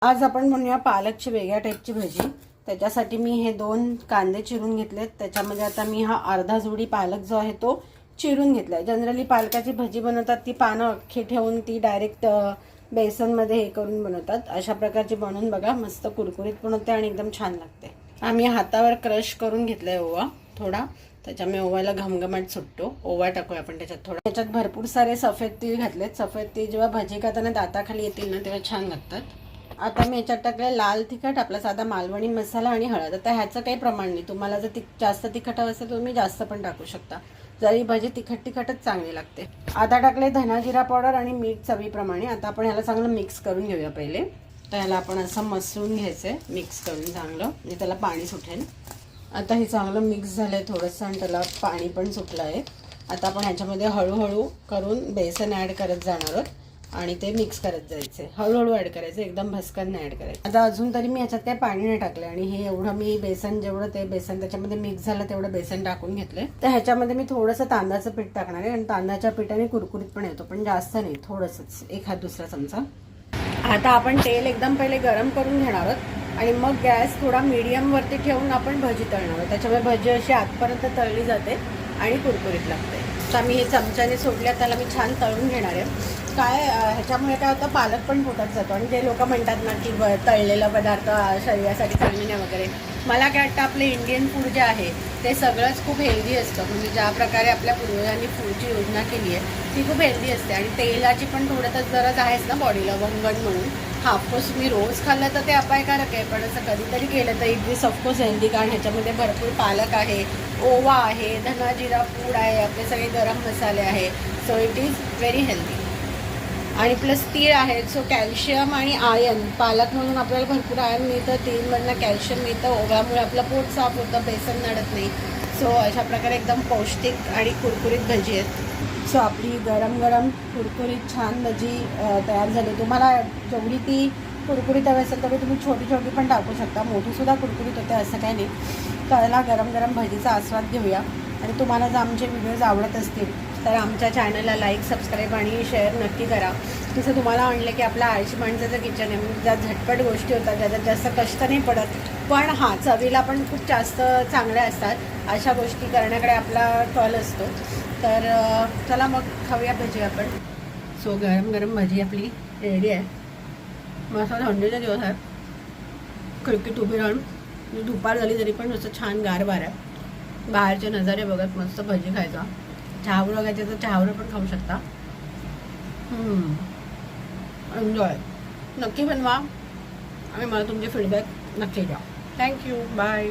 आज आपण म्हणूया पालकची वेगळ्या टाईपची भजी। त्याच्यासाठी मी हे 2 कांदे चिरून घेतलेत। त्याच्यामध्ये आता मी हा अर्धा जोडी पालक जो आहे तो चिरून घेतलाय। जनरली पालकाची भजी बनवतात ती पानं अख्खी ठेवून ती डायरेक्ट बेसन मध्ये हे करून बनवतात। अशा प्रकारची बनवून बघा, मस्त कुरकुरीत पण होते आणि एकदम छान लागते। आम्ही हातावर क्रश करून घेतलाय ओवा थोडा, त्याच्यामुळे ओव्याला घमघमाट सुटतो। ओवा टाकूया आपण त्याच्यात थोडा। त्याच्यात भरपूर सारे सफेद तीळ घातलेत। सफेद तीळ जेव्हा भजी करताना दाताखाली येतील ना तेव्हा छान लागतात। आता मी याच्यात टाकले लाल तिखट, आपला साधा मालवणी मसाला आणि हळद। आता ह्याचं काही प्रमाण नाही, तुम्हाला जर जास्त तिखट हवं असेल तर तुम्ही जास्त पण टाकू शकता। जरी भजी तिखटच चांगली लागते। आता टाकले धना जिरा पावडर आणि मीठ चवीप्रमाणे। आता आपण ह्याला चांगलं मिक्स करून घेऊया पहिले। तर ह्याला आपण असं मसळून घ्यायचंय मिक्स करून चांगलं, म्हणजे त्याला पाणी सुटेल। आता हे चांगलं मिक्स झालंय थोडंसं आणि त्याला पाणी पण सुटलं आहे। आता आपण ह्याच्यामध्ये हळूहळू करून बेसन ॲड करत जाणार आहोत आणि ते मिक्स करत जायचे। हळूहळू ॲड करायचं, एकदम भसकन नाही ॲड करायचं। आता अजून तरी मी ह्याच्यात काही पाणी नाही टाकलं आणि हे एवढं मी बेसन जेवढं ते बेसन त्याच्यामध्ये मिक्स झालं तेवढं बेसन टाकून घेतलंय। तर ह्याच्यामध्ये मी थोडंसं तांदळाचं पीठ टाकणार आहे आणि तांदळाच्या पिठाने कुरकुरीत पण येतो, पण जास्त नाही, थोडंसंच, एखाद दुसरा चमचा। आता आपण तेल एकदम पहिले गरम करून घेणार आहोत आणि मग गॅस थोडा मीडियम वरती ठेवून आपण भजी तळणार आहोत। त्याच्यामुळे भजी अशी आतपर्यंत तळली जाते आणि कुरकुरीत लागते। आता मी हे चमच्याने सोडल्या त्याला मी छान तळून घेणार आहे। काय ह्याच्यामुळे काय होतं, पालक पण पोटात जातो आणि जे लोक म्हणतात ना की तळलेला पदार्थ शरीरासाठी चांगली नाही वगैरे, मला काय वाटतं आपलं इंडियन फूड जे आहे ते सगळंच खूप हेल्दी असतं। म्हणजे ज्या प्रकारे आपल्या पूर्वजांनी फूडची योजना केली आहे ती खूप हेल्दी असते आणि तेलाची पण थोडं तर गरज आहेच ना बॉडीला, वंगण म्हणून। हां, ऑफकोर्स तुम्ही रोज खाल्लं तर ते अपायकारक आहे, पण असं कधीतरी केलं तर इट इज ऑफकोर्स हेल्दी, कारण ह्याच्यामध्ये भरपूर पालक आहे, ओवा आहे, धना जिरा पूड आहे, आपले सगळे गरम मसाले आहे। So it is very healthy आणि प्लस तीळ आहे, सो कॅल्शियम आणि आयर्न, पालकमधून आपल्याला भरपूर आयर्न मिळतं, तीळमधनं कॅल्शियम मिळतं, ओव्यामुळे आपलं पोट साफ होतं, बेसन नडत नाही। सो अशा प्रकारे एकदम पौष्टिक आणि कुरकुरीत भजी आहेत। सो आपली गरम गरम कुरकुरीत छान भजी तयार झाली। तुम्हाला जेवढी ती कुरकुरीत हवी असेल तेवढी तुम्ही छोटी छोटी पण टाकू शकता, मोठीसुद्धा कुरकुरीत होते असं काही नाही। त्याला गरम गरम भजीचा आस्वाद घेऊया आणि तुम्हाला जर आमचे व्हिडिओज आवडत असतील तर आमच्या चॅनलला लाईक, सबस्क्राईब आणि शेअर नक्की करा। जसं तुम्हाला म्हणलं की आपल्या आळशी माणसाचं किचन आहे, म्हणजे ज्या झटपट गोष्टी होतात, त्याच्यात जास्त कष्ट नाही पडत, पण हां चवीला पण खूप जास्त चांगल्या असतात। अशा गोष्टी करण्याकडे आपला कल असतो। तर चला मग खाऊया भजी आपण। सो गरम गरम भजी आपली रेडी आहे। मस्त थंडीचा दिवस आहे, खिडकीत उभी राहून दुपार झाली तरी पण नुसतं छान गार वारा आहे, बाहेरचे नजारे बघत मस्त भजी खायचा। चहावर वगैरे तर चहावर पण खाऊ शकता। एन्जॉय नक्की बनवा आणि मला तुमचे फीडबॅक नक्की द्या। Thank you, bye.